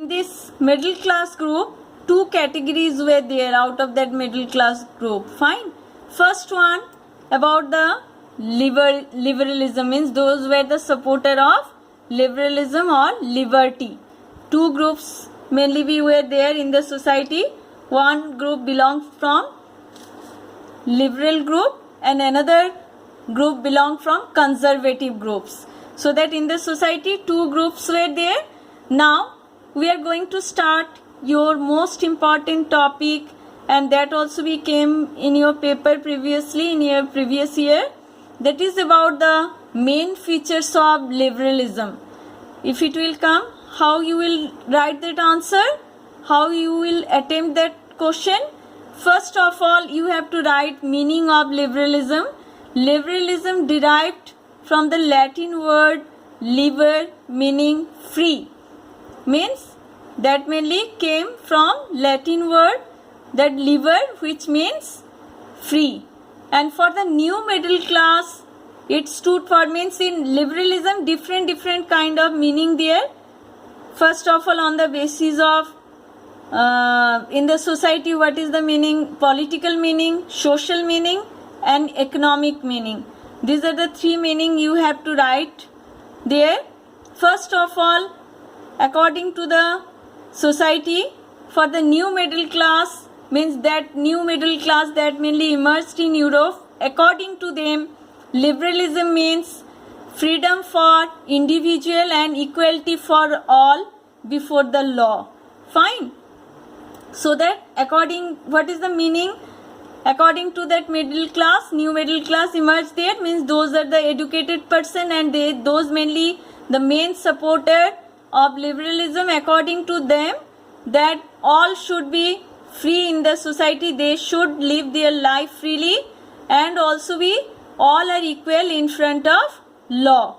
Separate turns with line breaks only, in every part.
this middle class group, two categories were there out of that middle class group. Fine. First one about the liberalism, means those were the supporter of liberalism or liberty. Two groups mainly we were there in the society. One group belongs from liberal group and another group belong from conservative groups. So that in the society two groups were there. Now we are going to start your most important topic, and that also we came in your paper previously in your previous year. That is about the main features of liberalism. If it will come, how you will write that answer, how you will attempt that question. First of all, you have to write meaning of liberalism. Liberalism derived from the Latin word liber, meaning free. Means that mainly came from Latin word that liber, which means free. And for the new middle class, it stood for, means in liberalism different kind of meaning there. First of all, on the basis of in the society, what is the meaning? Political meaning, social meaning and economic meaning. These are the three meaning you have to write there. First of all, according to the society, for the new middle class, means that new middle class that mainly emerged in Europe, according to them, liberalism means freedom for individual and equality for all before the law. Fine. So that according, what is the meaning? According to that middle class, new middle class emerged there, means those are the educated person and those mainly the main supporter of liberalism. According to them, that all should be free in the society, they should live their life freely, and also we all are equal in front of law.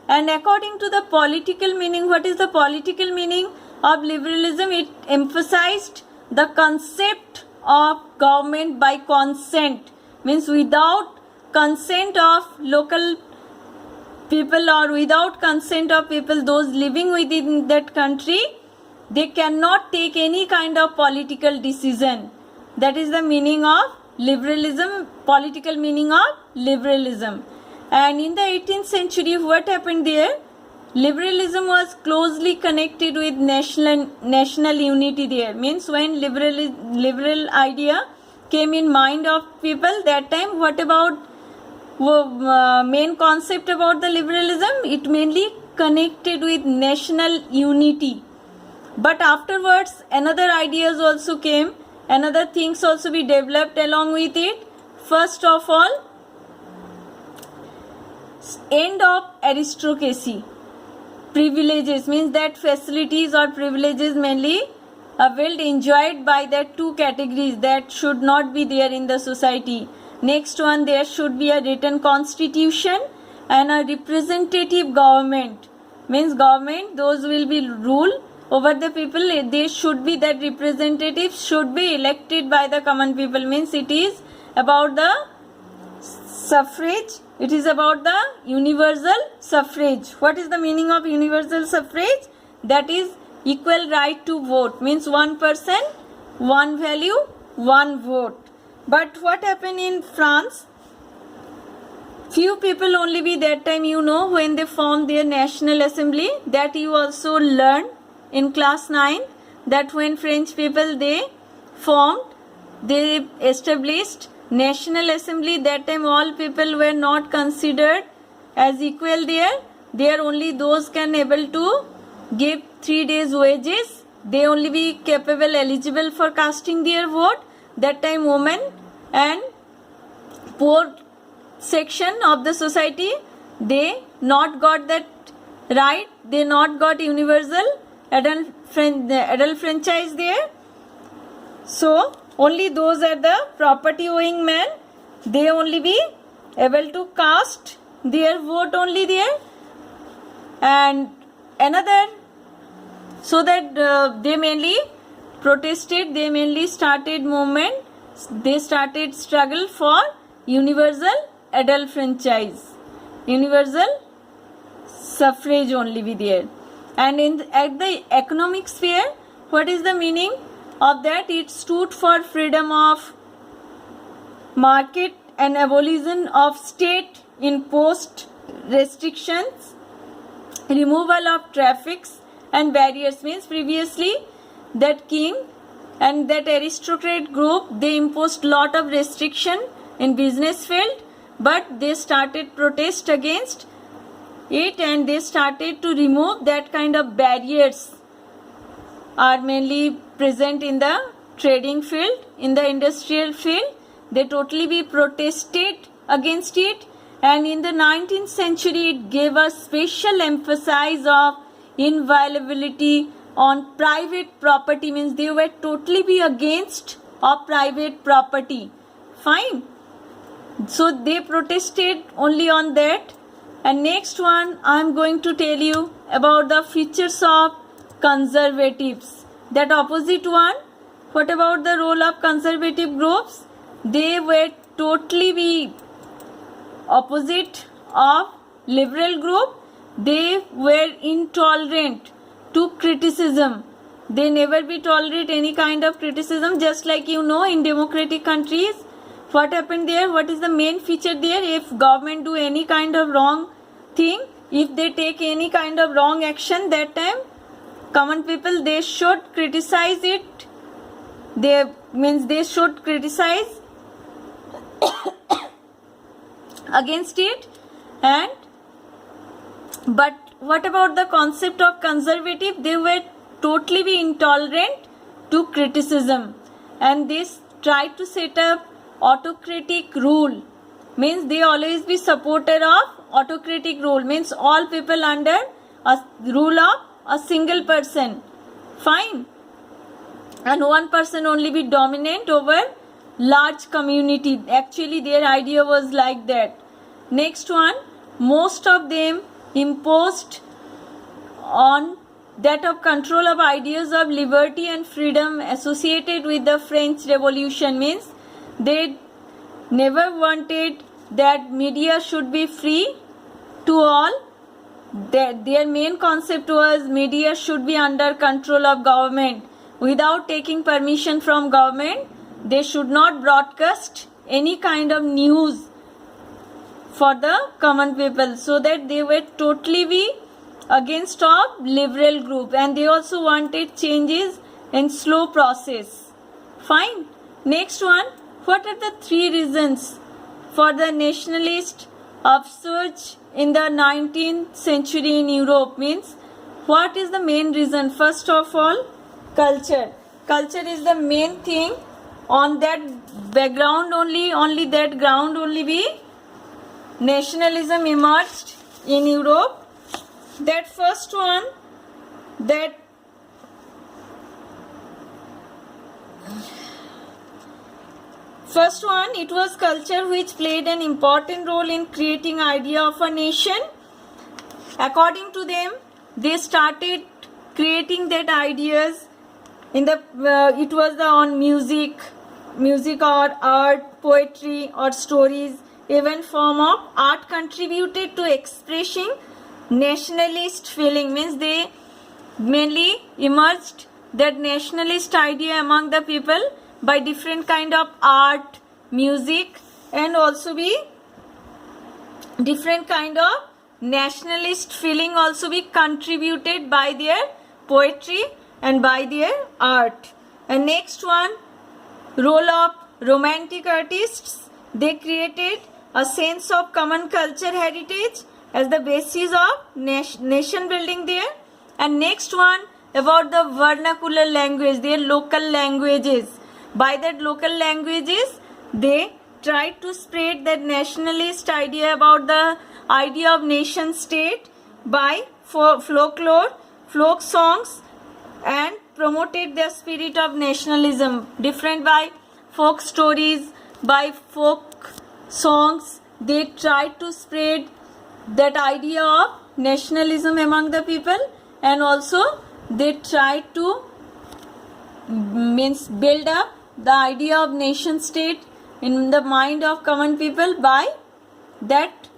And according to the political meaning, what is the political meaning of liberalism? It emphasized the concept of government by consent, means without consent of local people or without consent of people, those living within that country, they cannot take any kind of political decision. That is the meaning of liberalism, political meaning of liberalism. And in the 18th century, what happened there? Liberalism was closely connected with national unity there. Means when liberal idea came in mind of people that time, what about main concept about the liberalism? It mainly connected with national unity. But afterwards, another ideas also came, another things also be developed along with it. First of all, end of aristocracy. Privileges, means that facilities or privileges mainly availed, enjoyed by that two categories that should not be there in the society. Next one, there should be a written constitution and a representative government. Means government, those will be rule over the people. They should be, that representatives should be elected by the common people. Means it is about the suffrage. It is about the universal suffrage. What is the meaning of universal suffrage? That is equal right to vote. Means one person, one value, one vote. But what happened in France? Few people only be that time, you know, when they formed their National Assembly. That you also learned in class 9. That when French people they formed, they established National Assembly. That time all people were not considered as equal there. There only those can able to give 3 days wages. They only be capable, eligible for casting their vote. That time women and poor section of the society, they not got that right. They not got universal adult franchise there. So only those are the property owing men, they only be able to cast their vote only there. And another, so that they mainly protested, they mainly started movement, they started struggle for universal adult franchise, universal suffrage only be there. And at the economic sphere, what is the meaning of that? It stood for freedom of market and abolition of state imposed restrictions, removal of traffics and barriers. Means previously that king and that aristocrat group, they imposed lot of restriction in business field, but they started protest against it and they started to remove that kind of barriers are mainly present in the trading field, in the industrial field. They totally be protested against it, and in the 19th century it gave a special emphasis of inviolability on private property. Means they were totally be against of private property. Fine. So they protested only on that. And next one, I am going to tell you about the features of conservatives. That opposite one, what about the role of conservative groups? They were totally be opposite of liberal group. They were intolerant to criticism. They never be tolerate any kind of criticism. Just like in democratic countries, what happened there? What is the main feature there? If government do any kind of wrong thing, if they take any kind of wrong action, that time common people, they should criticize it. They should criticize against it. And but what about the concept of conservative? They were totally be intolerant to criticism, and they tried to set up autocratic rule. Means they always be supporter of autocratic rule. Means all people under a rule of a single person. Fine. And one person only be dominant over large community. Actually their idea was like that. Next one, most of them imposed on that of control of ideas of liberty and freedom associated with the French Revolution. Means they never wanted that media should be free to all. Their main concept was media should be under control of government. Without taking permission from government, they should not broadcast any kind of news for the common people. So that they were totally be against of liberal group, and they also wanted changes in slow process. Fine. Next one, what are the 3 reasons for the nationalist upsurge in the 19th century in Europe? Means what is the main reason? First of all, culture. Culture is the main thing. On that background only that ground only be nationalism emerged in Europe. That first one, that first one, it was culture which played an important role in creating idea of a nation. According to them, they started creating that ideas in the it was on music or art, poetry or stories. Even form of art contributed to expressing nationalist feeling. Means they mainly emerged that nationalist idea among the people by different kind of art, music, and also be different kind of nationalist feeling also be contributed by their poetry and by their art. And next one, role of romantic artists. They created a sense of common culture heritage as the basis of nation building there. And next one, about the vernacular language, their local languages. By that local languages, they tried to spread that nationalist idea about the idea of nation state by folklore, folk songs, and promoted the spirit of nationalism. Different by folk stories, by folk songs, they tried to spread that idea of nationalism among the people, and also they tried to build up the idea of nation state in the mind of common people by that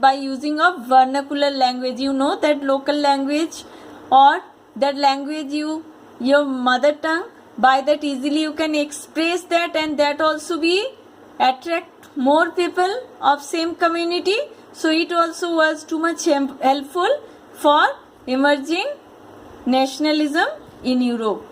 by using a vernacular language. You know that local language or that language your mother tongue, by that easily you can express that, and that also be attract more people of same community. So it also was too much helpful for emerging nationalism in Europe.